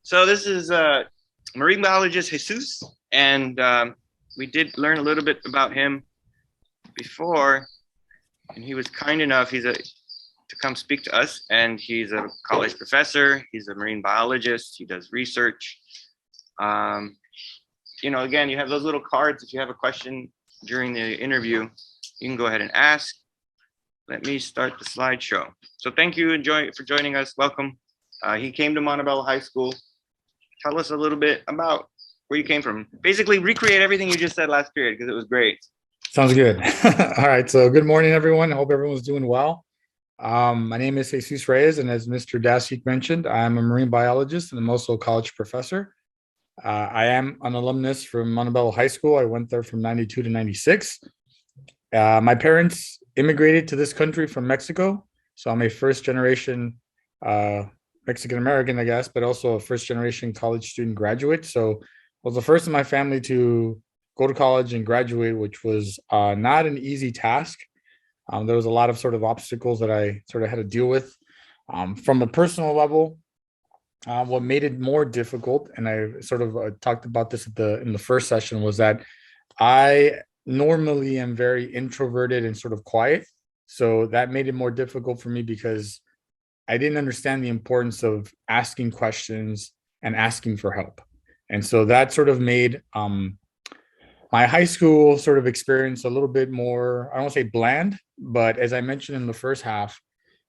So this is marine biologist Jesus, and we did learn a little bit about him before, and he was kind enough. To come speak to us, and he's a college professor. He's a marine biologist. He does research. Um, again, you have those little cards. If you have a question during the interview, you can go ahead and ask. Let me start the slideshow. So thank you for joining us. Welcome. He came to Montebello High School. Tell us a little bit about where you came from. Basically, recreate everything you just said last period because it was great. Sounds good. All right. So good morning, everyone. I hope everyone's doing well. My name is Jesus Reyes, and as Mr. Dasik mentioned, I'm a marine biologist and I'm also a college professor. I am an alumnus from Montebello High School. I went there from 92 to 96. My parents immigrated to this country from Mexico. So I'm a first generation Mexican American, I guess, but also a first generation college student graduate. So I was the first in my family to go to college and graduate, which was not an easy task. There was a lot of sort of obstacles that I sort of had to deal with. From a personal level, what made it more difficult, and I sort of talked about this in the first session, was that I normally am very introverted and sort of quiet. So that made it more difficult for me because I didn't understand the importance of asking questions and asking for help. And so that sort of made my high school sort of experience a little bit more, I don't want to say bland, but as I mentioned in the first half,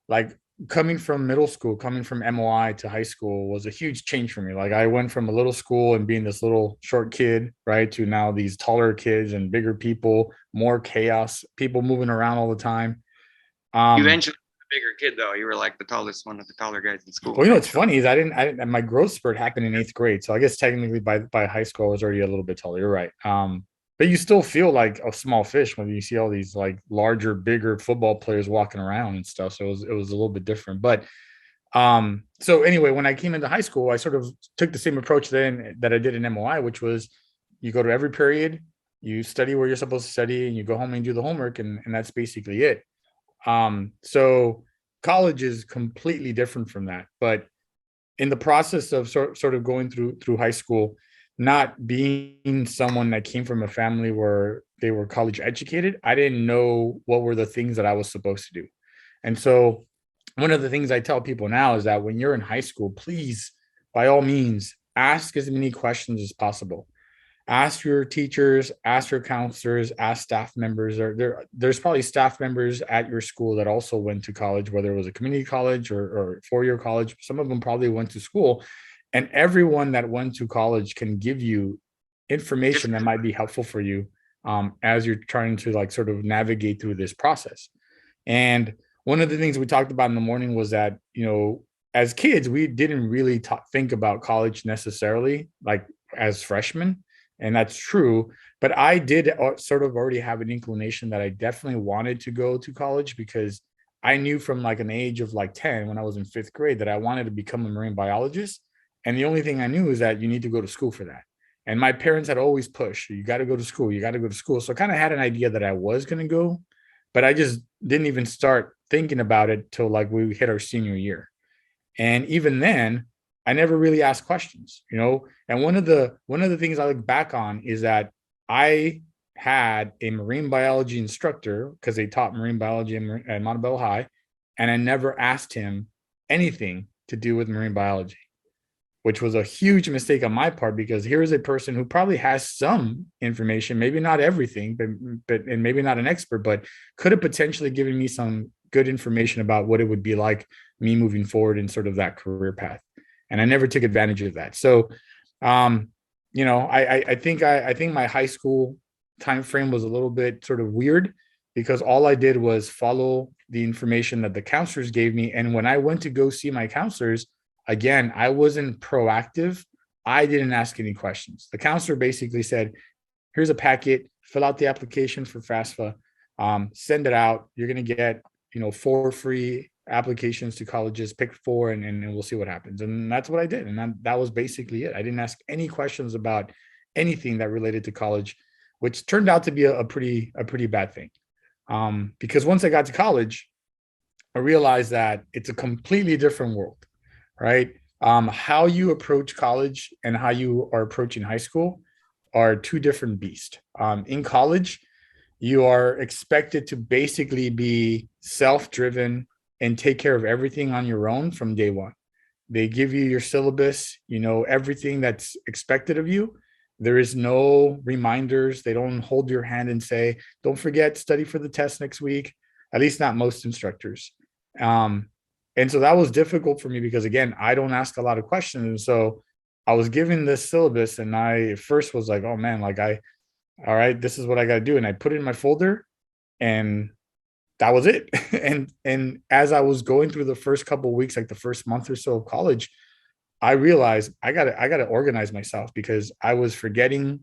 like coming from middle school, coming from MOI to high school was a huge change for me. Like I went from a little school and being this little short kid, right, to now these taller kids and bigger people, more chaos, people moving around all the time. You Um, eventually a bigger kid though. You were like the tallest one of the taller guys in school, well, you know, right? what's funny is I didn't, my growth spurt happened in eighth grade. So I guess technically by high school, I was already a little bit taller. You're right. But you still feel like a small fish when you see all these like larger, bigger football players walking around and stuff. So it was a little bit different. But so anyway, when I came into high school, I sort of took the same approach then that I did in MOI, which was you go to every period, you study where you're supposed to study, and you go home and do the homework, and that's basically it. So college is completely different from that. But in the process of sort of going through high school, not being someone that came from a family where they were college educated, I didn't know what were the things that I was supposed to do. And so one of the things I tell people now is that when you're in high school, please, by all means, ask as many questions as possible. Ask your teachers, ask your counselors, ask staff members. There's probably staff members at your school that also went to college, whether it was a community college or four-year college. Some of them probably went to school. And everyone that went to college can give you Just information that might be helpful for you as you're trying to like sort of navigate through this process. And one of the things we talked about in the morning was that, as kids, we didn't really think about college necessarily, like as freshmen. And that's true. But I did sort of already have an inclination that I definitely wanted to go to college because I knew from like an age of like 10 when I was in fifth grade that I wanted to become a marine biologist. And the only thing I knew is that you need to go to school for that. And my parents had always pushed, you got to go to school, you got to go to school. So I kind of had an idea that I was going to go, but I just didn't even start thinking about it till like we hit our senior year. And even then, I never really asked questions. And one of the things I look back on is that I had a marine biology instructor because they taught marine biology at Montebello High, and I never asked him anything to do with marine biology, which was a huge mistake on my part because here is a person who probably has some information, maybe not everything, but and maybe not an expert, but could have potentially given me some good information about what it would be like me moving forward in sort of that career path. And I never took advantage of that. So, I think my high school time frame was a little bit sort of weird because all I did was follow the information that the counselors gave me. And when I went to go see my counselors, again, I wasn't proactive. I didn't ask any questions. The counselor basically said, here's a packet, fill out the application for FAFSA, send it out. You're going to get, four free applications to colleges, pick four, and we'll see what happens. And that's what I did. And that was basically it. I didn't ask any questions about anything that related to college, which turned out to be a pretty bad thing. Because once I got to college, I realized that it's a completely different world, right? How you approach college and how you are approaching high school are two different beasts. In college, you are expected to basically be self-driven and take care of everything on your own from day one. They give you your syllabus, you know, everything that's expected of you. There is no reminders. They don't hold your hand and say, don't forget, study for the test next week. At least not most instructors. Um, and so that was difficult for me because, again, I don't ask a lot of questions. And so I was given this syllabus and I first was like, oh man, like all right, this is what I got to do. And I put it in my folder and that was it. And as I was going through the first couple of weeks, like the first month or so of college, I realized I gotta organize myself because I was forgetting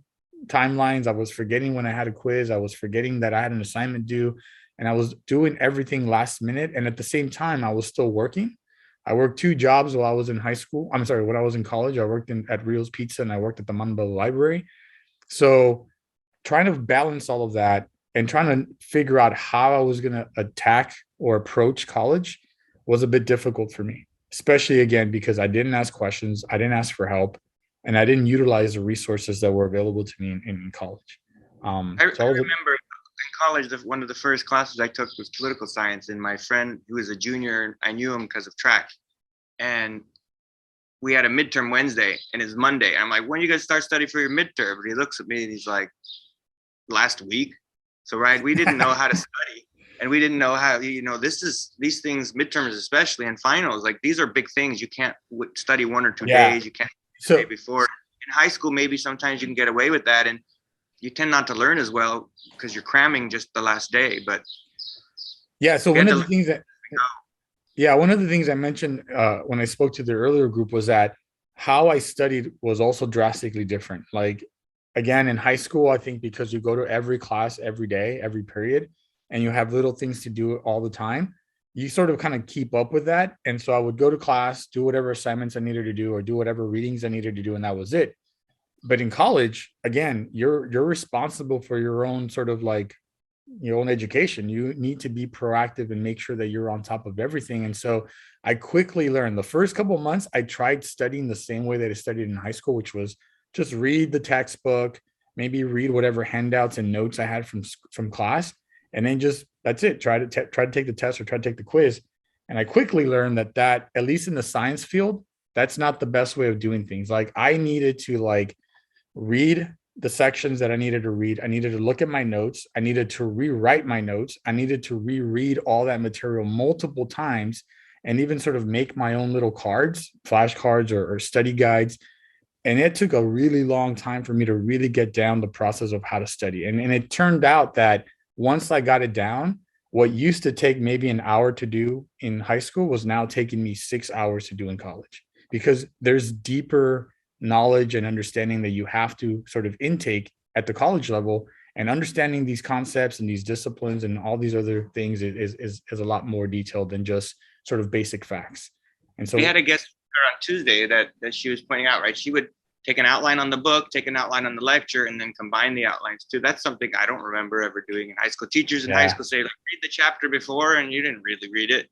timelines. I was forgetting when I had a quiz. I was forgetting that I had an assignment due, and I was doing everything last minute. And at the same time, I was still working. I worked two jobs while I was in high school. I'm sorry, when I was in college, I worked at Rio's Pizza and I worked at the Mamba Library. So trying to balance all of that and trying to figure out how I was going to attack or approach college was a bit difficult for me, especially again, because I didn't ask questions, I didn't ask for help, and I didn't utilize the resources that were available to me in college. I remember in college, one of the first classes I took was political science, and my friend who was a junior, I knew him because of track, and we had a midterm Wednesday and it's Monday. I'm like, when you guys start studying for your midterm? And he looks at me and he's like, last week. So, right, we didn't know how to study and we didn't know how, these things, midterms especially, and finals, like these are big things. You can't study 1 or 2 days. You can't the day before. In high school, maybe sometimes you can get away with that and you tend not to learn as well because you're cramming just the last day. But yeah, so one of the things that one of the things I mentioned when I spoke to the earlier group was that how I studied was also drastically different. Like, again, in high school, I think because you go to every class every day, every period, and you have little things to do all the time, you sort of kind of keep up with that. And so I would go to class, do whatever assignments I needed to do, or do whatever readings I needed to do, and that was it. But in college, again, you're responsible for your own sort of like your own education. You need to be proactive and make sure that you're on top of everything. And so I quickly learned the first couple of months, I tried studying the same way that I studied in high school, which was just read the textbook, maybe read whatever handouts and notes I had from class, and then just that's it. Try to take the test or try to take the quiz. And I quickly learned that at least in the science field, that's not the best way of doing things. Like I needed to like read the sections that I needed to read. I needed to look at my notes. I needed to rewrite my notes. I needed to reread all that material multiple times and even sort of make my own little cards, flashcards or study guides. And it took a really long time for me to really get down the process of how to study. And it turned out that once I got it down, what used to take maybe an hour to do in high school was now taking me 6 hours to do in college because there's deeper knowledge and understanding that you have to sort of intake at the college level, and understanding these concepts and these disciplines and all these other things is a lot more detailed than just sort of basic facts. And so we had a guest on Tuesday that she was pointing out, right? She would take an outline on the book, take an outline on the lecture, and then combine the outlines too. That's something I don't remember ever doing in high school. Teachers in high school say, like, read the chapter before, and you didn't really read it.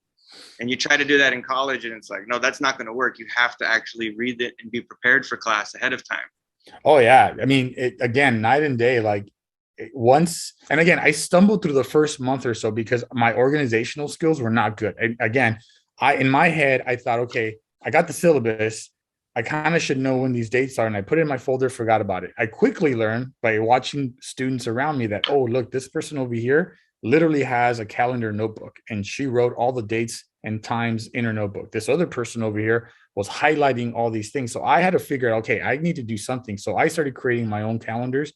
And you try to do that in college, and it's like, no, that's not going to work. You have to actually read it and be prepared for class ahead of time. Oh, yeah. I mean, again, night and day, like once, and again, I stumbled through the first month or so because my organizational skills were not good. And again, in my head, I thought, okay, I got the syllabus. I kind of should know when these dates are. And I put it in my folder, forgot about it. I quickly learned by watching students around me that, oh, look, this person over here literally has a calendar notebook and she wrote all the dates and times in her notebook. This other person over here was highlighting all these things. So I had to figure out, okay, I need to do something. So I started creating my own calendars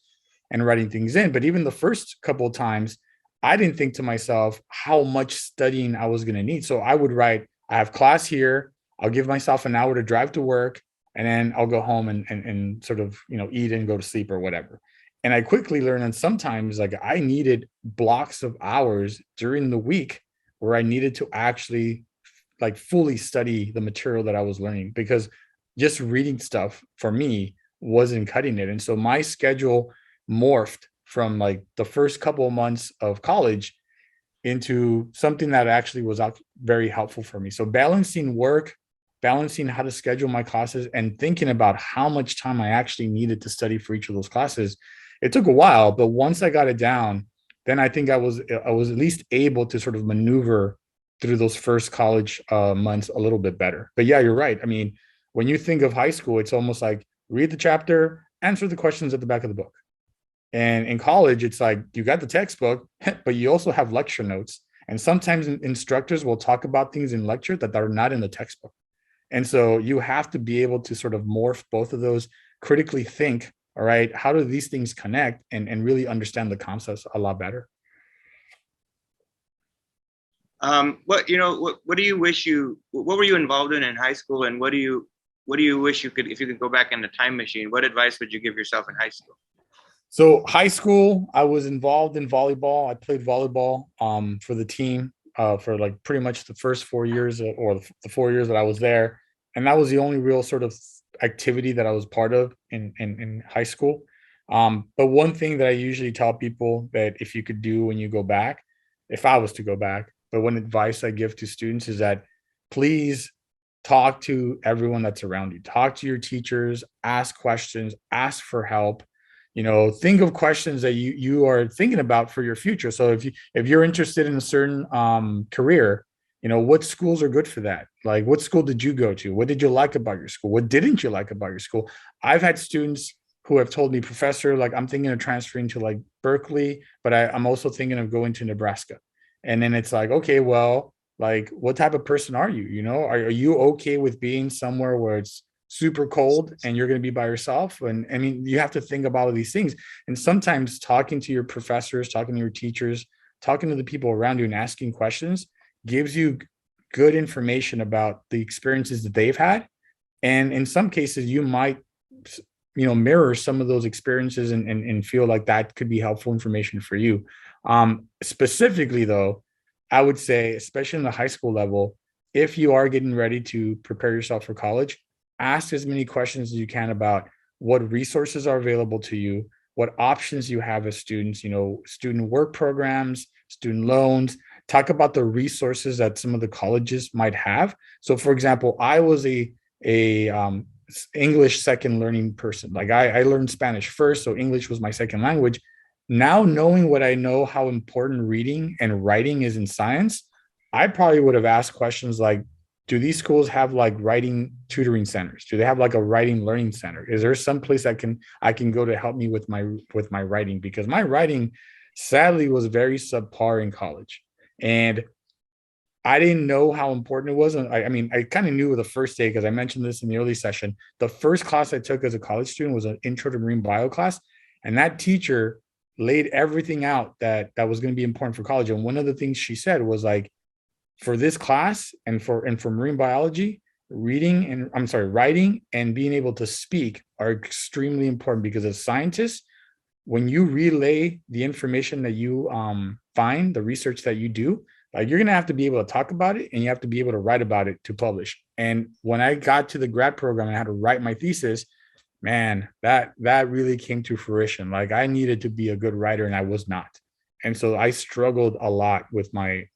and writing things in. But even the first couple of times, I didn't think to myself how much studying I was going to need. So I would write, I have class here. I'll give myself an hour to drive to work, and then I'll go home and sort of, eat and go to sleep or whatever. And I quickly learned that sometimes like I needed blocks of hours during the week where I needed to actually like fully study the material that I was learning, because just reading stuff for me wasn't cutting it. And so my schedule morphed from like the first couple of months of college into something that actually was very helpful for me. So balancing work, balancing how to schedule my classes and thinking about how much time I actually needed to study for each of those classes. It took a while, but once I got it down, then I think I was at least able to sort of maneuver through those first college months a little bit better. But yeah, you're right. I mean, when you think of high school, it's almost like read the chapter, answer the questions at the back of the book. And in college, it's like you got the textbook, but you also have lecture notes. And sometimes instructors will talk about things in lecture that are not in the textbook. And so you have to be able to sort of morph both of those, critically think, all right, how do these things connect, and really understand the concepts a lot better. What do you wish what were you involved in high school, and what do you wish you could, if you could go back in the time machine, what advice would you give yourself in high school? So high school, I was involved in volleyball. I played volleyball for the team for like pretty much the first 4 years, or the 4 years that I was there. And that was the only real sort of activity that I was part of in high school. But one thing that I usually tell people that if you could do when you go back, if I was to go back, but one advice I give to students is that please talk to everyone that's around you. Talk to your teachers, ask questions, ask for help. Think of questions that you are thinking about for your future. So if you're interested in a certain career, what schools are good for that? Like, what school did you go to? What did you like about your school? What didn't you like about your school? I've had students who have told me, Professor, like, I'm thinking of transferring to like Berkeley, but I'm also thinking of going to Nebraska. And then it's like, okay, well, like, what type of person are you? Are you okay with being somewhere where it's super cold and you're going to be by yourself? And I mean, you have to think about all of these things. And sometimes talking to your professors, talking to your teachers, talking to the people around you and asking questions gives you good information about the experiences that they've had. And in some cases, you might, mirror some of those experiences, and feel like that could be helpful information for you. Specifically, though, I would say, especially in the high school level, if you are getting ready to prepare yourself for college, ask as many questions as you can about what resources are available to you, what options you have as students, student work programs, student loans. Talk about the resources that some of the colleges might have. So, for example, I was a English second learning person. Like, I learned Spanish first, so English was my second language. Now, knowing what I know, how important reading and writing is in science, I probably would have asked questions like, do these schools have like writing tutoring centers? Do they have like a writing learning center? Is there some place I can go to help me with my writing? Because my writing sadly was very subpar in college. And I didn't know how important it was. And I mean, I kind of knew the first day, because I mentioned this in the early session. The first class I took as a college student was an intro to marine bio class. And that teacher laid everything out that was going to be important for college. And one of the things she said was like, for this class and for marine biology, writing and being able to speak are extremely important, because as scientists, when you relay the information that you find, the research that you do, you're going to have to be able to talk about it, and you have to be able to write about it to publish. And when I got to the grad program and I had to write my thesis, man, that really came to fruition. Like, I needed to be a good writer and I was not. And so I struggled a lot with my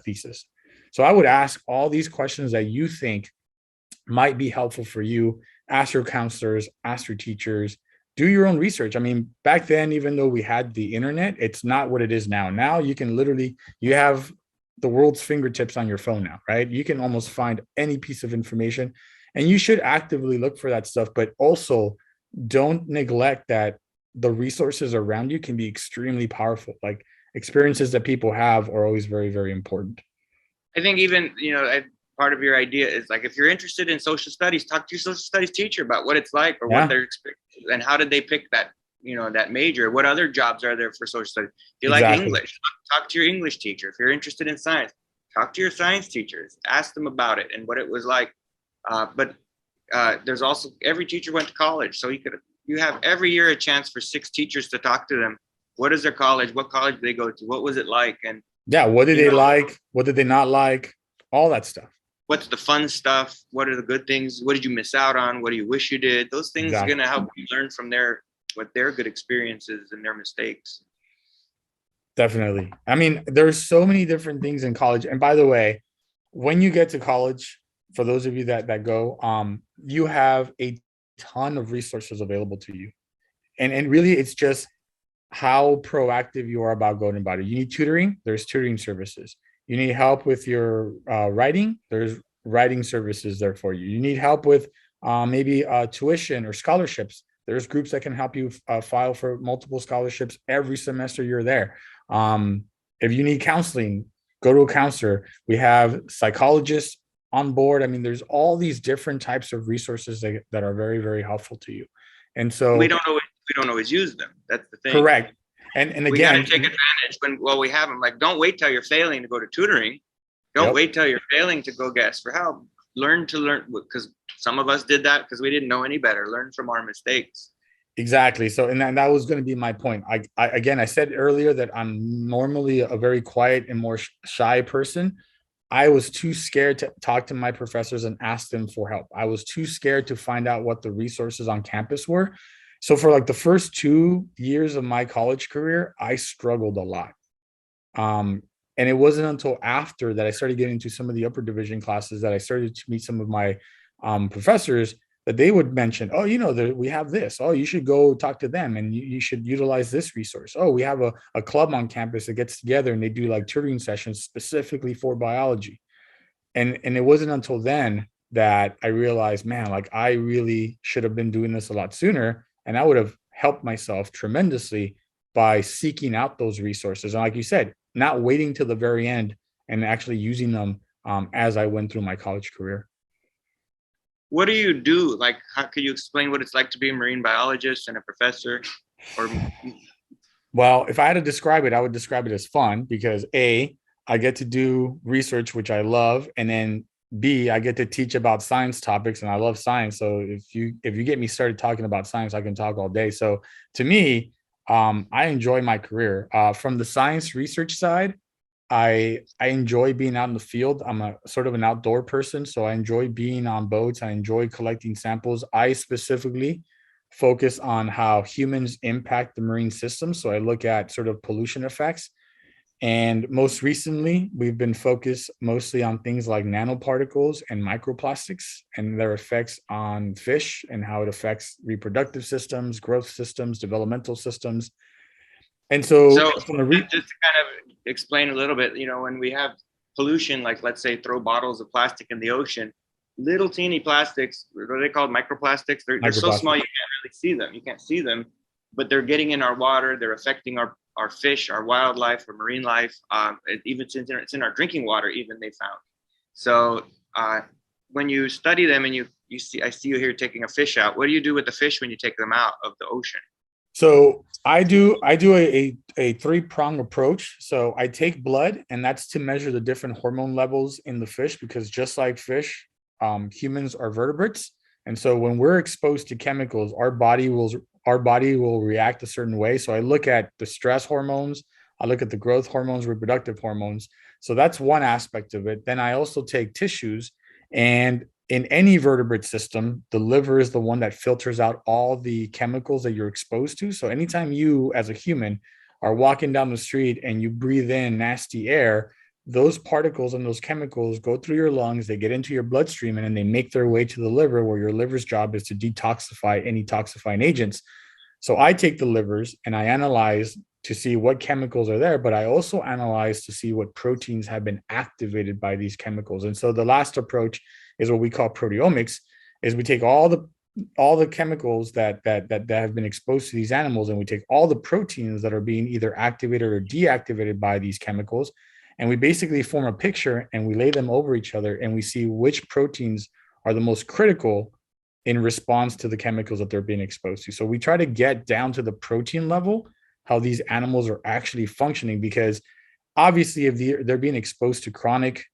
thesis. So I would ask all these questions that you think might be helpful for you. Ask your counselors, ask your teachers, do your own research. I mean, back then, even though we had the internet, it's not what it is now. Now you can literally, you have the world's fingertips on your phone now, right? You can almost find any piece of information, and you should actively look for that stuff, but also don't neglect that the resources around you can be extremely powerful. Like, experiences that people have are always very, very important. I think even, part of your idea is like, if you're interested in social studies, talk to your social studies teacher about what it's like, or what their experience, and how did they pick that, that major. What other jobs are there for social studies? If you like English, talk to your English teacher. If you're interested in science, talk to your science teachers, ask them about it and what it was like. But there's also, every teacher went to college, so you have every year a chance for 6 teachers to talk to them. What is their college? What college did they go to? What was it like? And what did they like? What did they not like? All that stuff. What's the fun stuff? What are the good things? What did you miss out on? What do you wish you did? Those things are going to help you learn from what their good experiences and their mistakes. Definitely. I mean, there's so many different things in college. And by the way, when you get to college, for those of you that go, you have a ton of resources available to you. And really it's just how proactive you are about going about it. You need tutoring, there's tutoring services. You need help with your writing, there's writing services there for you. You need help with maybe tuition or scholarships. There's groups that can help you file for multiple scholarships every semester you're there. If you need counseling, go to a counselor. We have psychologists on board. I mean, there's all these different types of resources that are very, very helpful to you. And so we don't always use them. That's the thing. correct. And We got to again, take advantage while we have them. Like, don't wait till you're failing to go to tutoring. Don't yep. wait till you're failing to go ask for help. Learn, because some of us did that because we didn't know any better. Learn from our mistakes. Exactly. So, and that was going to be my point. I said earlier that I'm normally a very quiet and more shy person. I was too scared to talk to my professors and ask them for help. I was too scared to find out what the resources on campus were. So for like the first 2 years of my college career, I struggled a lot. And it wasn't until after that I started getting into some of the upper division classes that I started to meet some of my professors, that they would mention, oh, we have this. Oh, you should go talk to them, and you should utilize this resource. Oh, we have a club on campus that gets together and they do like tutoring sessions specifically for biology. And it wasn't until then that I realized, man, like I really should have been doing this a lot sooner, and I would have helped myself tremendously by seeking out those resources. And like you said, not waiting till the very end and actually using them as I went through my college career. What do you do? Like, how could you explain what it's like to be a marine biologist and a professor? Or Well, if I had to describe it, I would describe it as fun because A, I get to do research, which I love, and then B, I get to teach about science topics, and I love science. So if you get me started talking about science, I can talk all day. So to me, I enjoy my career. From the science research side, I enjoy being out in the field. I'm a sort of an outdoor person, so I enjoy being on boats. I enjoy collecting samples. I specifically focus on how humans impact the marine system. So I look at sort of pollution effects. And most recently, we've been focused mostly on things like nanoparticles and microplastics and their effects on fish and how it affects reproductive systems, growth systems, developmental systems. And so, just to kind of explain a little bit, when we have pollution, like let's say throw bottles of plastic in the ocean, little teeny plastics, what are they called? Microplastics. They're so small you can't really see them. You can't see them, but they're getting in our water. They're affecting our fish, our wildlife, our marine life. Even it's in our drinking water, even they found. So when you study them and you see, I see you here taking a fish out. What do you do with the fish when you take them out of the ocean? So I do a three-prong approach. So I take blood, and that's to measure the different hormone levels in the fish, because just like fish, humans are vertebrates. And so when we're exposed to chemicals, our body will react a certain way. So I look at the stress hormones, I look at the growth hormones, reproductive hormones. So that's one aspect of it. Then I also take tissues, and in any vertebrate system, the liver is the one that filters out all the chemicals that you're exposed to. So anytime you, as a human, are walking down the street and you breathe in nasty air, those particles and those chemicals go through your lungs, they get into your bloodstream, and then they make their way to the liver, where your liver's job is to detoxify any toxifying agents. So I take the livers and I analyze to see what chemicals are there, but I also analyze to see what proteins have been activated by these chemicals. And so the last approach is what we call proteomics, is we take all the chemicals that have been exposed to these animals, and we take all the proteins that are being either activated or deactivated by these chemicals, and we basically form a picture and we lay them over each other, and we see which proteins are the most critical in response to the chemicals that they're being exposed to. So we try to get down to the protein level, how these animals are actually functioning, because obviously if they're being exposed to chronic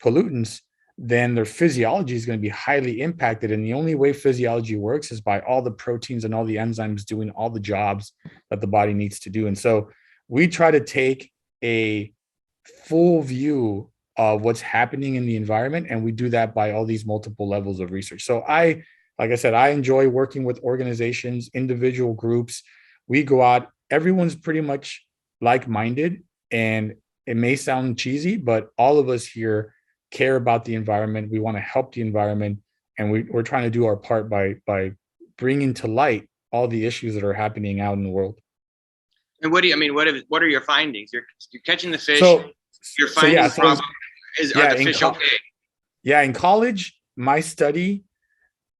pollutants, then their physiology is going to be highly impacted. And the only way physiology works is by all the proteins and all the enzymes doing all the jobs that the body needs to do. And so we try to take a full view of what's happening in the environment, and we do that by all these multiple levels of research. So like I said, I enjoy working with organizations, individual groups. We go out, everyone's pretty much like-minded, and it may sound cheesy, but all of us here care about the environment. We want to help the environment, and we're trying to do our part by bringing to light all the issues that are happening out in the world. And what do you, I mean, what are your findings? You're catching the fish, So, you're so finding yeah, problems. Are yeah, the fish okay? yeah, in college, my study,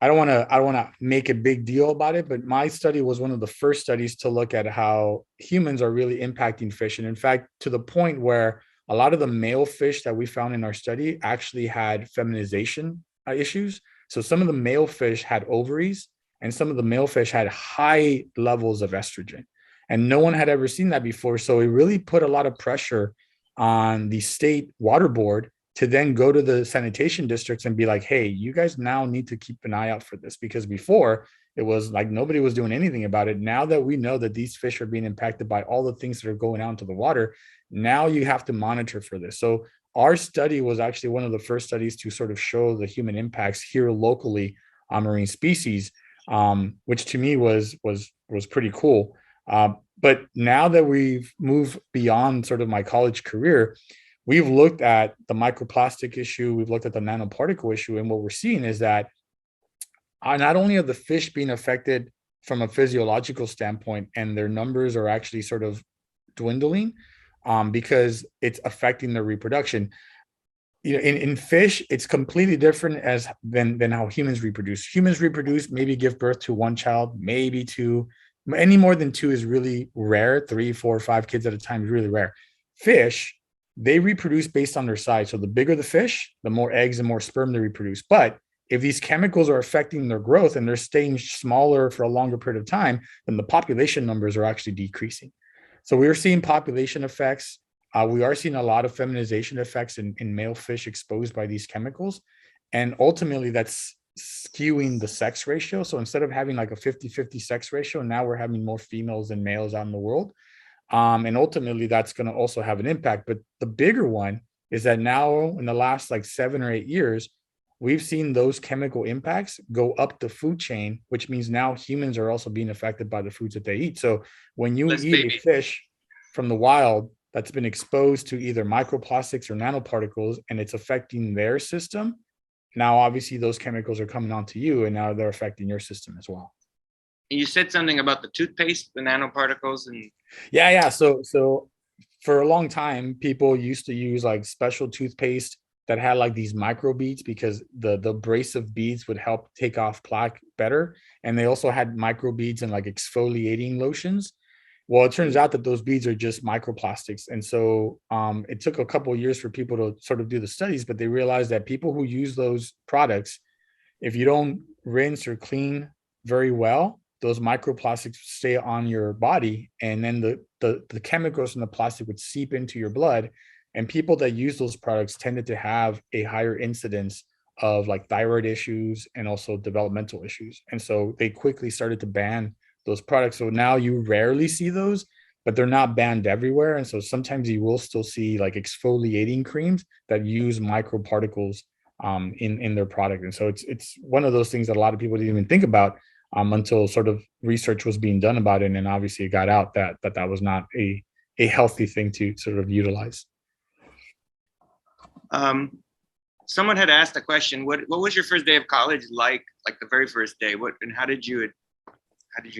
I don't want to make a big deal about it, but my study was one of the first studies to look at how humans are really impacting fish. And in fact, to the point where a lot of the male fish that we found in our study actually had feminization issues. So some of the male fish had ovaries, and some of the male fish had high levels of estrogen. And no one had ever seen that before. So it really put a lot of pressure on the state water board to then go to the sanitation districts and be like, hey, you guys now need to keep an eye out for this, because before it was like nobody was doing anything about it. Now that we know that these fish are being impacted by all the things that are going out into the water, now you have to monitor for this. So our study was actually one of the first studies to sort of show the human impacts here locally on marine species, which to me was pretty cool. But now that we've moved beyond sort of my college career, we've looked at the microplastic issue, we've looked at the nanoparticle issue, and what we're seeing is that not only are the fish being affected from a physiological standpoint, and their numbers are actually sort of dwindling because it's affecting their reproduction. You know, in fish, it's completely different than how humans reproduce. Humans reproduce, maybe give birth to one child, maybe two. Any more than two is really rare. 3, 4, 5 kids at a time is really rare. Fish, they reproduce based on their size. So the bigger the fish, the more eggs and more sperm they reproduce. But if these chemicals are affecting their growth and they're staying smaller for a longer period of time, then the population numbers are actually decreasing. So we're seeing population effects. We are seeing a lot of feminization effects in male fish exposed by these chemicals. And ultimately, that's skewing the sex ratio. So instead of having like a 50-50 sex ratio, now we're having more females than males out in the world. And ultimately, that's going to also have an impact. But the bigger one is that now in the last like 7 or 8 years, we've seen those chemical impacts go up the food chain, which means now humans are also being affected by the foods that they eat. So when you eat a fish from the wild that's been exposed to either microplastics or nanoparticles and it's affecting their system, now obviously those chemicals are coming onto you and now they're affecting your system as well. You said something about the toothpaste, the nanoparticles, and yeah. So for a long time, people used to use like special toothpaste that had like these micro beads because the abrasive beads would help take off plaque better. And they also had micro beads and like exfoliating lotions. Well, it turns out that those beads are just microplastics. And so it took a couple of years for people to sort of do the studies, but they realized that people who use those products, if you don't rinse or clean very well, those microplastics stay on your body, and then the chemicals in the plastic would seep into your blood. And people that use those products tended to have a higher incidence of like thyroid issues and also developmental issues. And so they quickly started to ban those products. So now you rarely see those, but they're not banned everywhere. And so sometimes you will still see like exfoliating creams that use microparticles in their product. And so it's one of those things that a lot of people didn't even think about until sort of research was being done about it. And then obviously it got out that was not a healthy thing to sort of utilize. Someone had asked a question. What was your first day of college like the very first day? And how did you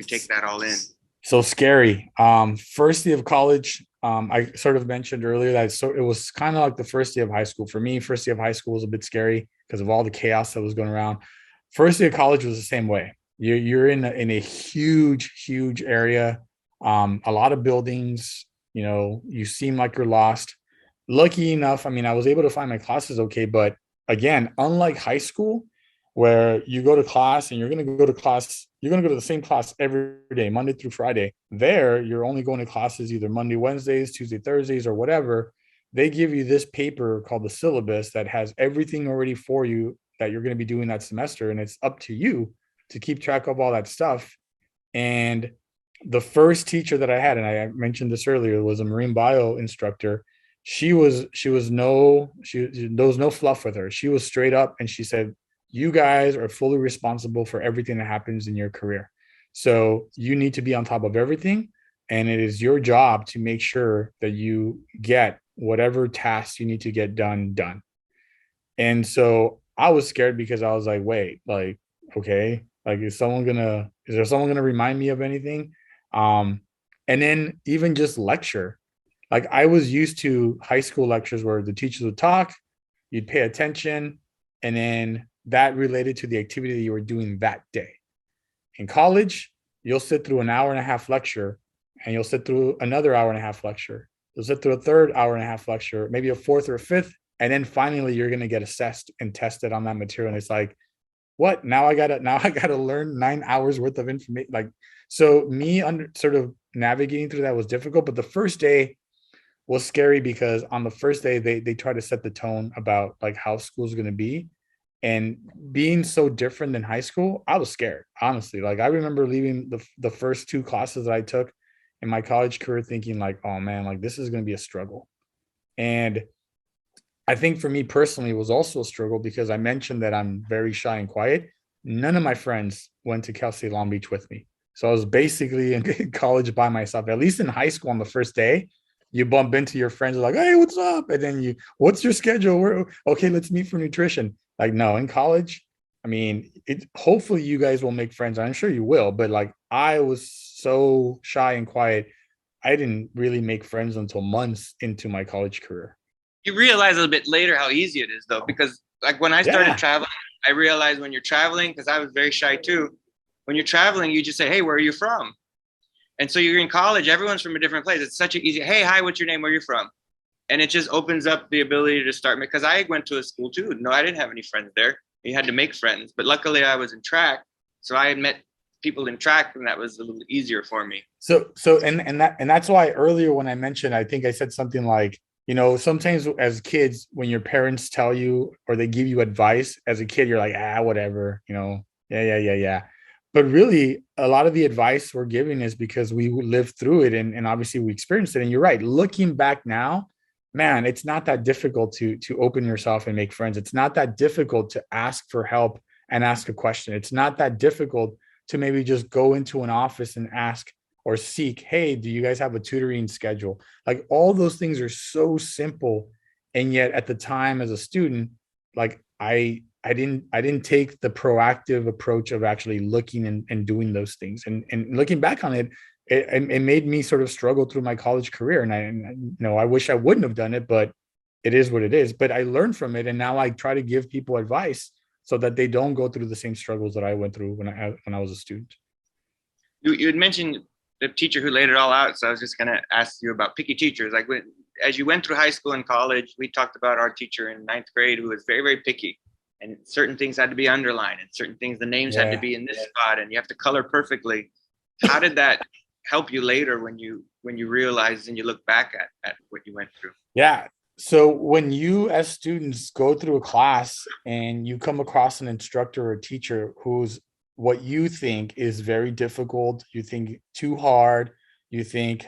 take that all in? So scary. First day of college, I sort of mentioned earlier that it was kind of like the first day of high school. For me, first day of high school was a bit scary because of all the chaos that was going around. First day of college was the same way. You're in a huge area, a lot of buildings. You know, you seem like you're lost. Lucky enough, I mean, I was able to find my classes okay, but again, unlike high school, where you go to class and you're going to go to the same class every day, Monday through Friday. There, you're only going to classes either Monday, Wednesdays, Tuesday, Thursdays, or whatever. They give you this paper called the syllabus that has everything already for you that you're going to be doing that semester, and it's up to you to keep track of all that stuff. And the first teacher that I had, and I mentioned this earlier, was a marine bio instructor. There was no fluff with her. She was straight up, and she said, you guys are fully responsible for everything that happens in your career. So you need to be on top of everything. And it is your job to make sure that you get whatever tasks you need to get done. And so I was scared because I was like, wait, like, okay, like is there someone gonna remind me of anything? Um, and then even just lecture. Like I was used to high school lectures where the teachers would talk, you'd pay attention, and then that related to the activity that you were doing that day. In college, you'll sit through an hour and a half lecture, and you'll sit through another hour and a half lecture. You'll sit through a third hour and a half lecture, maybe a fourth or a fifth, and then finally you're going to get assessed and tested on that material. And it's like, what? Now I gotta learn 9 hours worth of information. Like, so me under sort of navigating through that was difficult. But the first day was scary because on the first day they try to set the tone about like how school's going to be, and being so different than high school, I was scared, honestly. Like I remember leaving the first two classes that I took in my college career thinking like, oh man, like this is going to be a struggle. And I think for me personally, it was also a struggle because I mentioned that I'm very shy and quiet. None of my friends went to Cal State Long Beach with me. So I was basically in college by myself. At least in high school on the first day, you bump into your friends like, hey, what's up? And then what's your schedule? Okay, let's meet for nutrition. Like, no, in college, I mean, hopefully you guys will make friends. I'm sure you will, but like I was so shy and quiet. I didn't really make friends until months into my college career. You realize a little bit later how easy it is, though, because like when I started Yeah. traveling, I realized when you're traveling, because I was very shy too. When you're traveling, you just say, "Hey, where are you from?" And so you're in college, everyone's from a different place. It's such an easy, "Hey, hi, what's your name? Where are you from?" And it just opens up the ability to start, because I went to a school too. No, I didn't have any friends there. You had to make friends, but luckily I was in track, so I had met people in track, and that was a little easier for me. And that's why earlier when I mentioned, I think I said something like, sometimes as kids, when your parents tell you or they give you advice as a kid, you're like, whatever, yeah, yeah, yeah, yeah. But really, a lot of the advice we're giving is because we lived through it, and obviously we experienced it. And you're right. Looking back now, man, it's not that difficult to open yourself and make friends. It's not that difficult to ask for help and ask a question. It's not that difficult to maybe just go into an office and ask or seek, hey, do you guys have a tutoring schedule? Like all those things are so simple. And yet at the time as a student, like I didn't take the proactive approach of actually looking and doing those things. And looking back on it, it made me sort of struggle through my college career. And I wish I wouldn't have done it, but it is what it is. But I learned from it. And now I try to give people advice so that they don't go through the same struggles that I went through when I was a student. You had mentioned the teacher who laid it all out, so I was just gonna ask you about picky teachers. Like as you went through high school and college, we talked about our teacher in ninth grade who was very, very picky, and certain things had to be underlined, and certain things the names had to Yeah. be in this spot, and you have to color perfectly. How did that help you later when you realized and you look back at what you went through? Yeah. So when you as students go through a class and you come across an instructor or teacher who's what you think is very difficult, you think too hard, you think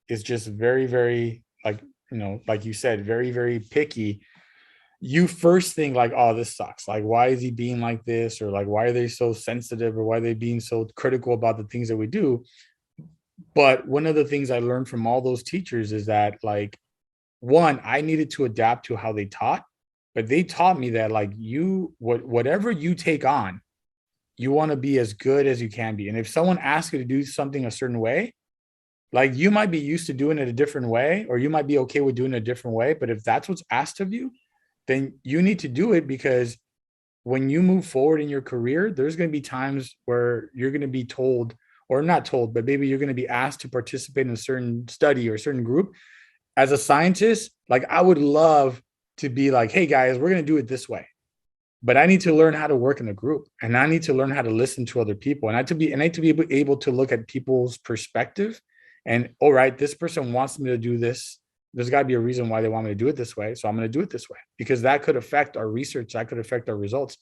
is just very, very like you said, very, very picky, you first think like, oh, this sucks. Like, why is he being like this? Or like, why are they so sensitive? Or why are they being so critical about the things that we do? But one of the things I learned from all those teachers is that like one, I needed to adapt to how they taught, but they taught me that like whatever you take on, you want to be as good as you can be. And if someone asks you to do something a certain way, like you might be used to doing it a different way, or you might be okay with doing it a different way. But if that's what's asked of you, then you need to do it, because when you move forward in your career, there's going to be times where you're going to be told, or not told, but maybe you're going to be asked to participate in a certain study or a certain group. As a scientist, like I would love to be like, hey guys, we're going to do it this way. But I need to learn how to work in a group, and I need to learn how to listen to other people. And I need to be able to look at people's perspective. And all right, this person wants me to do this. There's got to be a reason why they want me to do it this way. So I'm going to do it this way, because that could affect our research. That could affect our results.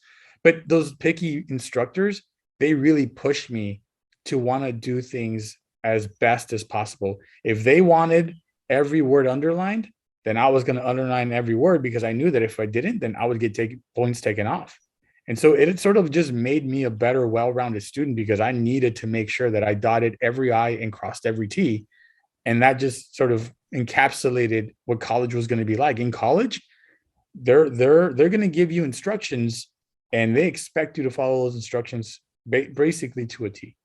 But those picky instructors, they really push me to want to do things as best as possible. If they wanted every word underlined, then I was going to underline every word, because I knew that if I didn't, then I would get points taken off. And so it sort of just made me a better, well-rounded student, because I needed to make sure that I dotted every I and crossed every T. And that just sort of encapsulated what college was going to be like. In college, they're going to give you instructions, and they expect you to follow those instructions basically to a T.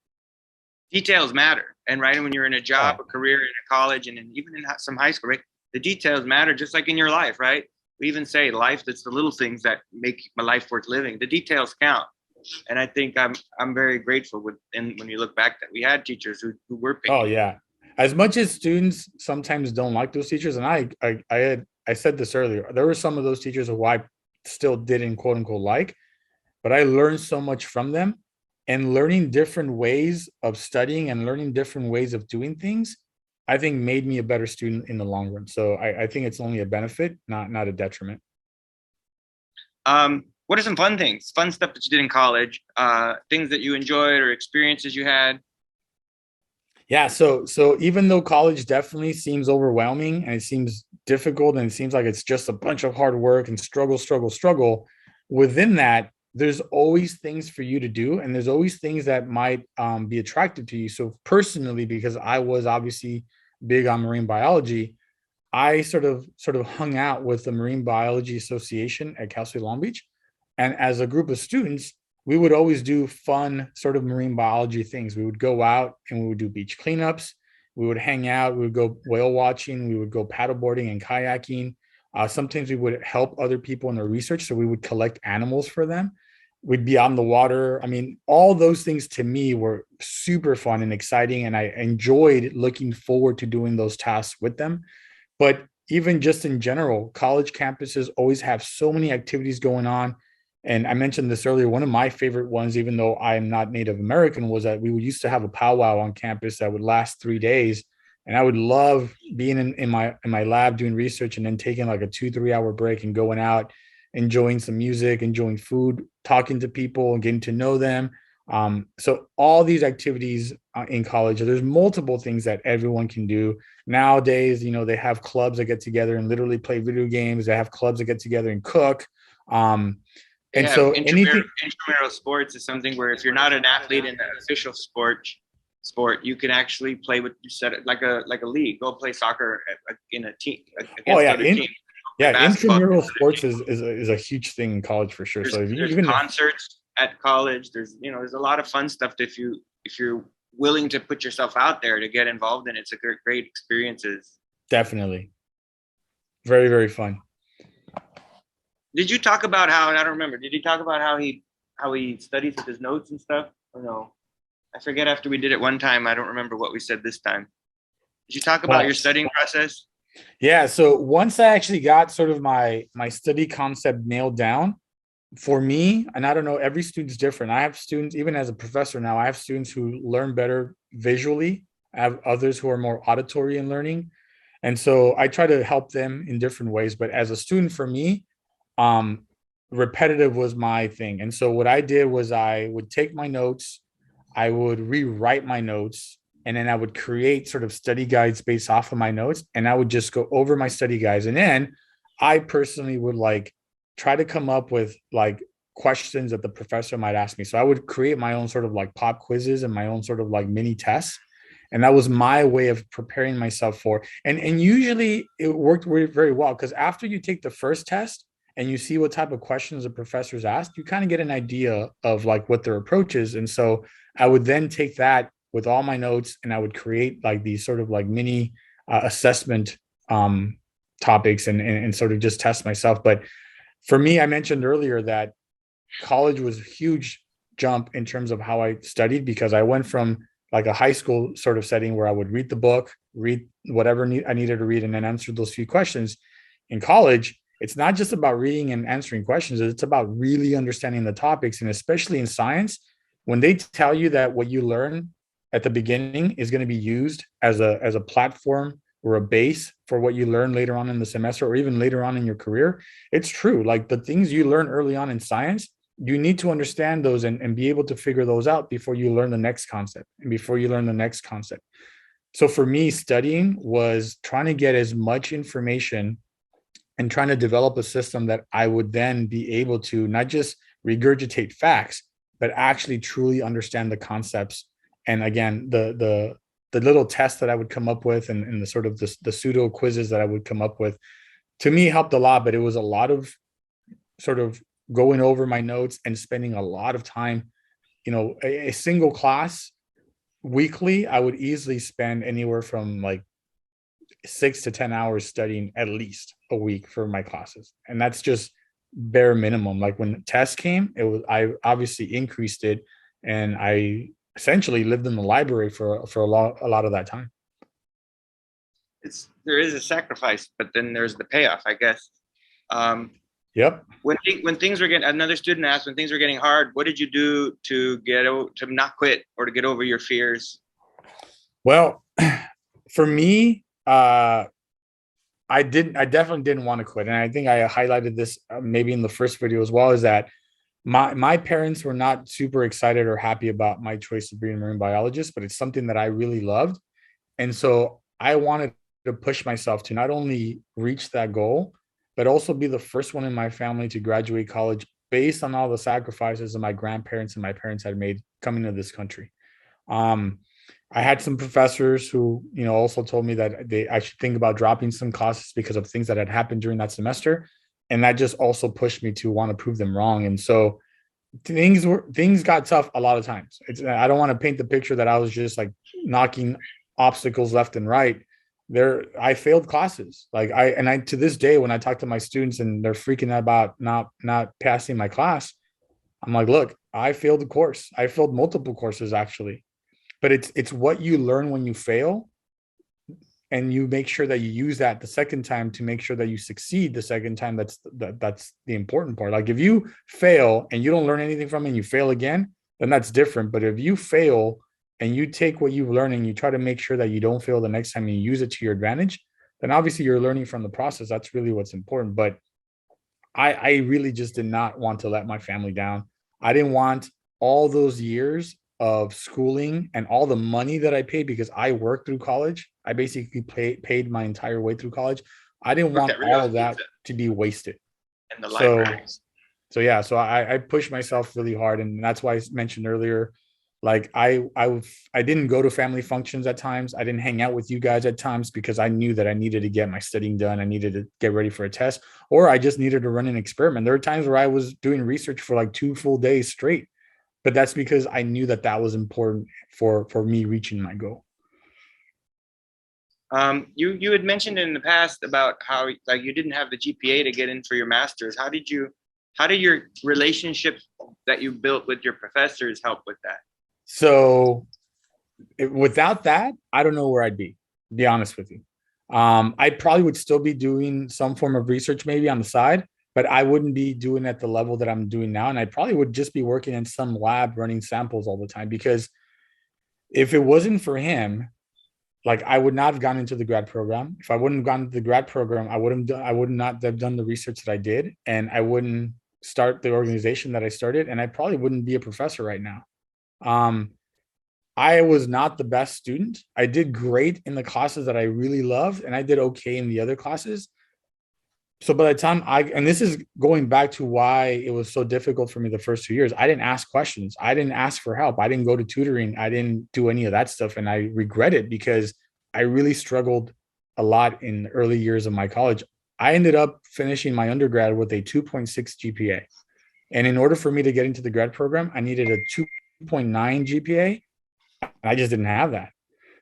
Details matter. And right, when you're in a job, Oh, a career, in a college, and even in some high school, right, the details matter, just like in your life, right? We even say life, that's the little things that make my life worth living. The details count. And I think I'm very grateful with, and when you look back, that we had teachers who were oh picky. yeah. As much as students sometimes don't like those teachers, and I said this earlier, there were some of those teachers who I still didn't quote unquote like, but I learned so much from them, and learning different ways of studying and learning different ways of doing things, I think made me a better student in the long run. So I think it's only a benefit, not a detriment. What are some fun stuff that you did in college? Things that you enjoyed or experiences you had? Yeah, so even though college definitely seems overwhelming and it seems difficult and it seems like it's just a bunch of hard work and struggle, within that, there's always things for you to do, and there's always things that might be attractive to you. So personally, because I was obviously big on marine biology, I sort of hung out with the Marine Biology Association at Cal State Long Beach, and as a group of students, we would always do fun sort of marine biology things. We would go out and we would do beach cleanups. We would hang out. We would go whale watching. We would go paddleboarding and kayaking. Sometimes we would help other people in their research, so we would collect animals for them. We'd be on the water. I mean, all those things to me were super fun and exciting, and I enjoyed looking forward to doing those tasks with them. But even just in general, college campuses always have so many activities going on. And I mentioned this earlier. One of my favorite ones, even though I am not Native American, was that we used to have a powwow on campus that would last 3 days. And I would love being in my lab doing research and then taking like a 2 3 hour break and going out, enjoying some music, enjoying food, talking to people and getting to know them. So all these activities in college, there's multiple things that everyone can do nowadays. They have clubs that get together and literally play video games. They have clubs that get together and cook. Um, and Yeah, so anything, intramural sports is something where if you're not an athlete in an official sport, you can actually play with, you said it, like a league. Go play soccer in a team oh against yeah, other teams. Play yeah, basketball intramural against other sports teams. is a huge thing in college for sure. There's So if you there's even if concerts at college. There's a lot of fun stuff that if you're willing to put yourself out there to get involved in. It's a great experiences. definitely very, very fun. Did you talk about how? And I don't remember. Did you talk about how he studies with his notes and stuff? Or no? I forget. After we did it one time, I don't remember what we said this time. Did you talk about Well, your studying process? yeah. So once I actually got sort of my study concept nailed down, for me, and I don't know, every student's different. I have students, even as a professor now, I have students who learn better visually. I have others who are more auditory in learning. And so I try to help them in different ways. But as a student, for me, um, repetitive was my thing. And so what I did was I would take my notes, I would rewrite my notes, and then I would create sort of study guides based off of my notes. And I would just go over my study guides. And then I personally would like try to come up with like questions that the professor might ask me. So I would create my own sort of like pop quizzes and my own sort of like mini tests. And that was my way of preparing myself for. And usually it worked very, very well, because after you take the first test and you see what type of questions the professors asked, you kind of get an idea of like what their approach is. And so I would then take that with all my notes and I would create like these sort of like mini assessment um, topics and sort of just test myself. But for me, I mentioned earlier that college was a huge jump in terms of how I studied, because I went from like a high school sort of setting where I would read the book, read whatever I needed to read, and then answer those few questions. In college, it's not just about reading and answering questions, it's about really understanding the topics. And especially in science, when they tell you that what you learn at the beginning is going to be used as a platform or a base for what you learn later on in the semester or even later on in your career, it's true. Like the things you learn early on in science, you need to understand those and be able to figure those out before you learn the next concept and before you learn the next concept. So for me, studying was trying to get as much information and trying to develop a system that I would then be able to not just regurgitate facts, but actually truly understand the concepts. And again, the little tests that I would come up with and the sort of the pseudo quizzes that I would come up with, to me, helped a lot, but it was a lot of sort of going over my notes and spending a lot of time. A single class weekly, I would easily spend anywhere from like 6 to 10 hours studying at least a week for my classes. And that's just bare minimum. Like when tests came, I obviously increased it, and I essentially lived in the library for a lot of that time. There is a sacrifice, but then there's the payoff, I guess. Yep. When things were getting, another student asked, when things were getting hard, what did you do to not quit or to get over your fears? Well, for me, I definitely didn't want to quit. And I think I highlighted this maybe in the first video as well, is that my parents were not super excited or happy about my choice of being a marine biologist, but it's something that I really loved. And so I wanted to push myself to not only reach that goal, but also be the first one in my family to graduate college based on all the sacrifices that my grandparents and my parents had made coming to this country. I had some professors who, also told me that I should think about dropping some classes because of things that had happened during that semester. And that just also pushed me to want to prove them wrong. And so things got tough a lot of times. I don't want to paint the picture that I was just like knocking obstacles left and right. I failed classes. I to this day, when I talk to my students and they're freaking out about not passing my class, I'm like, look, I failed the course. I failed multiple courses actually. But it's what you learn when you fail, and you make sure that you use that the second time to make sure that you succeed the second time. That's the important part. Like if you fail and you don't learn anything from it and you fail again, then that's different. But if you fail and you take what you've learned and you try to make sure that you don't fail the next time and you use it to your advantage, then obviously you're learning from the process. That's really what's important. But I really just did not want to let my family down. I didn't want all those years of schooling and all the money that I paid, because I worked through college. I basically paid my entire way through college. I didn't want all of that to be wasted. And the libraries. So I pushed myself really hard, and that's why I mentioned earlier, like I didn't go to family functions at times. I didn't hang out with you guys at times because I knew that I needed to get my studying done. I needed to get ready for a test, or I just needed to run an experiment. There were times where I was doing research for like 2 full days straight. But that's because I knew that was important for me reaching my goal. You had mentioned in the past about how like you didn't have the GPA to get in for your master's. How did your relationships that you built with your professors help with that? So without that, I don't know where I'd be, to be honest with you. I probably would still be doing some form of research maybe on the side, but I wouldn't be doing at the level that I'm doing now. And I probably would just be working in some lab running samples all the time, because if it wasn't for him, like I would not have gone into the grad program. If I wouldn't have gone to the grad program, I would not have done the research that I did, and I wouldn't start the organization that I started, and I probably wouldn't be a professor right now. I was not the best student. I did great in the classes that I really loved, and I did okay in the other classes. So by the time and this is going back to why it was so difficult for me the first 2 years, I didn't ask questions. I didn't ask for help. I didn't go to tutoring. I didn't do any of that stuff. And I regret it because I really struggled a lot in the early years of my college. I ended up finishing my undergrad with a 2.6 GPA. And in order for me to get into the grad program, I needed a 2.9 GPA. And I just didn't have that.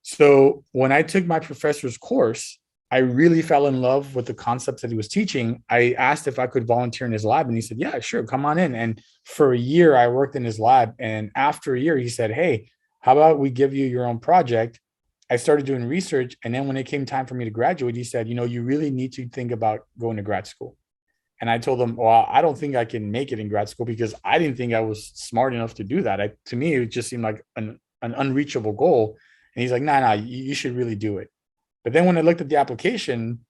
So when I took my professor's course, I really fell in love with the concepts that he was teaching. I asked if I could volunteer in his lab, and he said, yeah, sure, come on in. And for a year, I worked in his lab. And after a year, he said, hey, how about we give you your own project? I started doing research. And then when it came time for me to graduate, he said, you really need to think about going to grad school. And I told him, well, I don't think I can make it in grad school, because I didn't think I was smart enough to do that. To me, it just seemed like an unreachable goal. And he's like, nah, you should really do it. But then when I looked at the application,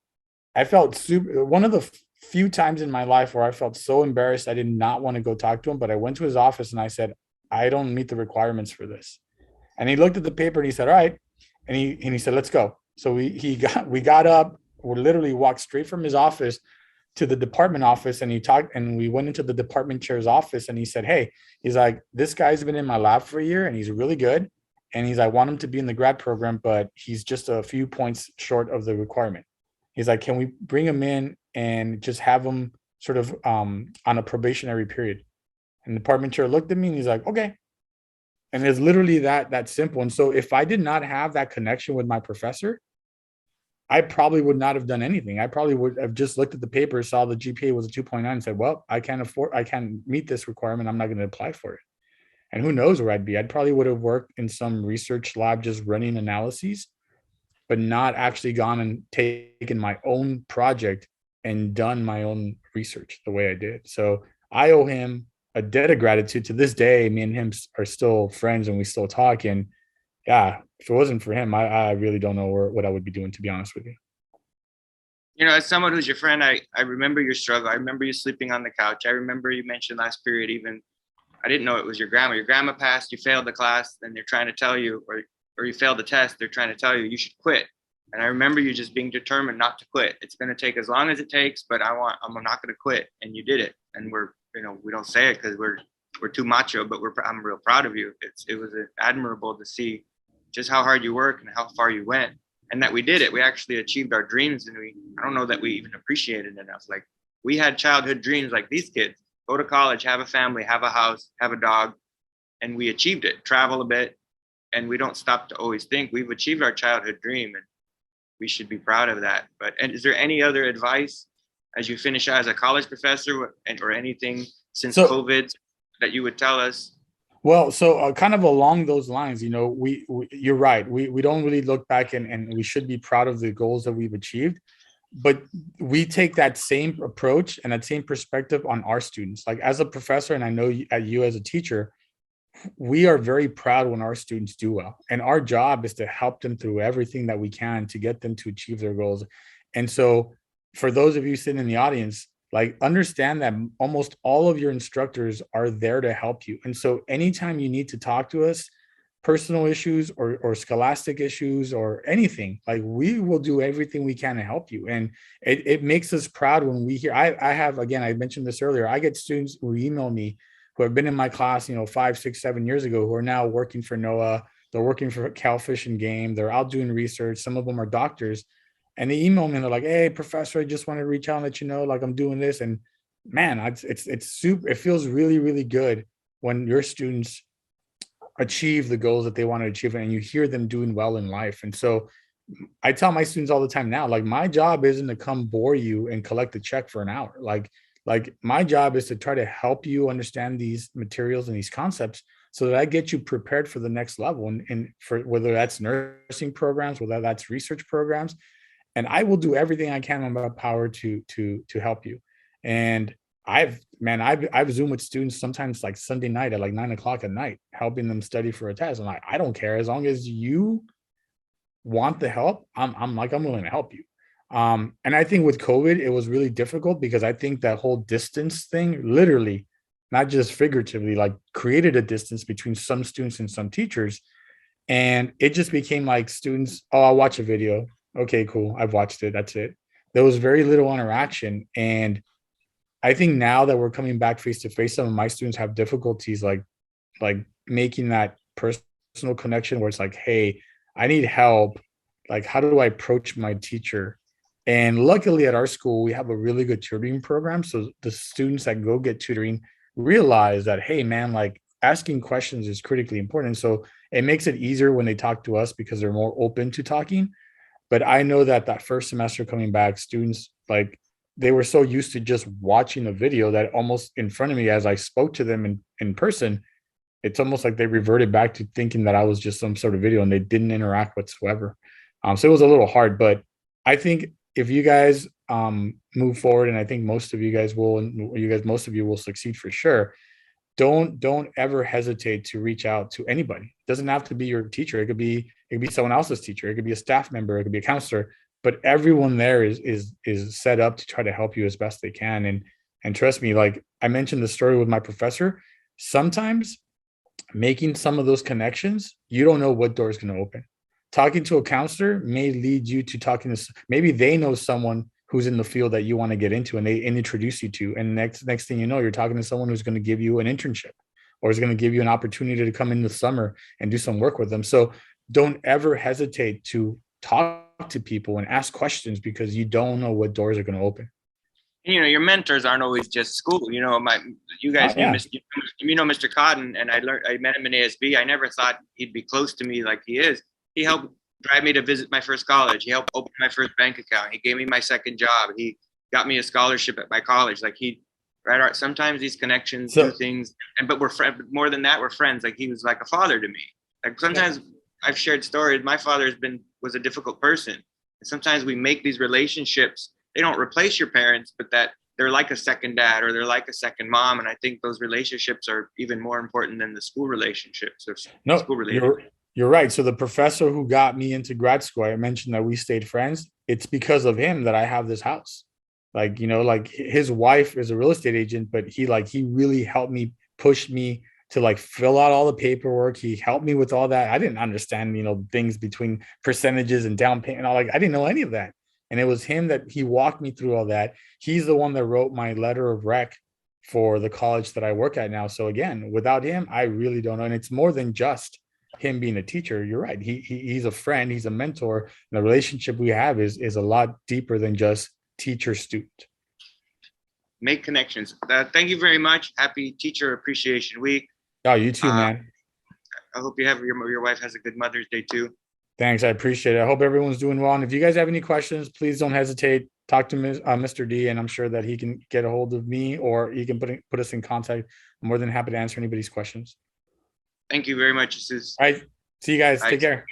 I felt one of the few times in my life where I felt so embarrassed. I did not want to go talk to him, but I went to his office and I said, I don't meet the requirements for this. And he looked at the paper and he said, all right. And he said, let's go. So we got up, we literally walked straight from his office to the department office, and we went into the department chair's office, and he said, hey, he's like, this guy's been in my lab for a year and he's really good. And he's like, I want him to be in the grad program, but he's just a few points short of the requirement. He's like, can we bring him in and just have them sort of on a probationary period. And the department chair looked at me and he's like, okay. And it's literally that simple. And so if I did not have that connection with my professor, I probably would not have done anything. I probably would have just looked at the paper, saw the GPA was a 2.9 and said, well, I can't meet this requirement. I'm not going to apply for it. And who knows where I'd be. I'd probably would have worked in some research lab just running analyses, but not actually gone and taken my own project and done my own research the way I did. So I owe him a debt of gratitude to this day. Me and him are still friends and we still talk. And yeah, if it wasn't for him, I really don't know what I would be doing, to be honest with you. You know, as someone who's your friend, I remember your struggle. I remember you sleeping on the couch. I remember you mentioned last period, even, I didn't know it was your grandma. Your grandma passed, you failed the class, then they're trying to tell you, or you failed the test, they're trying to tell you should quit. And I remember you just being determined not to quit. It's going to take as long as it takes, but I'm not going to quit. And you did it. And we don't say it because we're too macho, but I'm real proud of you. It was admirable to see just how hard you work and how far you went, and that we did it. We actually achieved our dreams, and I don't know that we even appreciated it enough. Like, we had childhood dreams like these kids: go to college, have a family, have a house, have a dog, and we achieved it. Travel a bit, and we don't stop to always think we've achieved our childhood dream, and we should be proud of that. And is there any other advice as you finish as a college professor, or anything since COVID that you would tell us? Well, so kind of along those lines, you're right. We don't really look back and we should be proud of the goals that we've achieved, but we take that same approach and that same perspective on our students. Like, as a professor, and I know you as a teacher, we are very proud when our students do well. And our job is to help them through everything that we can to get them to achieve their goals. And so for those of you sitting in the audience, like, understand that almost all of your instructors are there to help you. And so anytime you need to talk to us, personal issues or scholastic issues or anything, like, we will do everything we can to help you. And it makes us proud when we hear, I have, again, I mentioned this earlier, I get students who email me who have been in my class, 5, 6, 7 years ago, who are now working for NOAA. They're working for Cal Fish and Game. They're out doing research. Some of them are doctors. And they email me and they're like, hey, professor, I just want to reach out and let you know, like, I'm doing this. And man, it's super. It feels really, really good when your students achieve the goals that they want to achieve and you hear them doing well in life. And so I tell my students all the time now, like, my job isn't to come bore you and collect a check for an hour. Like my job is to try to help you understand these materials and these concepts so that I get you prepared for the next level. And for whether that's nursing programs, whether that's research programs, and I will do everything I can in my power to help you. And I've Zoomed with students sometimes, like, Sunday night at like 9:00 at night, helping them study for a test. I'm like, I don't care, as long as you want the help, I'm willing to help you. And I think with COVID, it was really difficult because I think that whole distance thing, literally, not just figuratively, like, created a distance between some students and some teachers. And it just became like, students, oh, I'll watch a video. Okay, cool. I've watched it. That's it. There was very little interaction. And I think now that we're coming back face to face, some of my students have difficulties like making that personal connection where it's like, hey, I need help. Like, how do I approach my teacher? And luckily at our school, we have a really good tutoring program. So the students that go get tutoring realize that, hey, man, like, asking questions is critically important. So it makes it easier when they talk to us because they're more open to talking. But I know that first semester coming back, students, like, they were so used to just watching a video that almost in front of me, as I spoke to them in person, it's almost like they reverted back to thinking that I was just some sort of video and they didn't interact whatsoever. So it was a little hard, but I think if you guys move forward, and I think most of you guys will, and most of you will succeed for sure. Don't ever hesitate to reach out to anybody. It doesn't have to be your teacher. It could be someone else's teacher. It could be a staff member. It could be a counselor. But everyone there is set up to try to help you as best they can. And trust me, like I mentioned the story with my professor, sometimes making some of those connections, you don't know what door is going to open. Talking to a counselor may lead you to talking to, maybe they know someone who's in the field that you want to get into and they introduce you to. And next thing you know, you're talking to someone who's going to give you an internship or is going to give you an opportunity to come in the summer and do some work with them. So don't ever hesitate to talk to people and ask questions because you don't know what doors are going to open. And, your mentors aren't always just school. You Oh guys knew yeah. Mr. Cotton, and I met him in ASB. I never thought he'd be close to me like he is. He helped drive me to visit my first college. He helped open my first bank account. He gave me my second job. He got me a scholarship at my college. Like right. Sometimes these connections do So things, but we're friends. More than that, we're friends. Like he was like a father to me. Like sometimes I've shared stories. My father was a difficult person. And sometimes we make these relationships. They don't replace your parents, but that they're like a second dad or they're like a second mom. And I think those relationships are even more important than the school relationships or no, school related. you're right. So the professor who got me into grad school, I mentioned that we stayed friends. It's because of him that I have this house. Like, like his wife is a real estate agent, but he really helped me, push me to like fill out all the paperwork. He helped me with all that. I didn't understand, things between percentages and down payment. Like I didn't know any of that. And it was him that he walked me through all that. He's the one that wrote my letter of rec for the college that I work at now. So again, without him, I really don't know. And it's more than just him being a teacher. You're right. He's a friend, he's a mentor. And the relationship we have is a lot deeper than just teacher student. Make connections. Thank you very much. Happy Teacher Appreciation Week. Oh, you too, man. I hope you have your wife has a good Mother's Day too. Thanks. I appreciate it. I hope everyone's doing well. And if you guys have any questions, please don't hesitate. Talk to Mr. D, and I'm sure that he can get a hold of me or he can put us in contact. I'm more than happy to answer anybody's questions. Thank you very much, Jesus. All right. See you guys. Take care.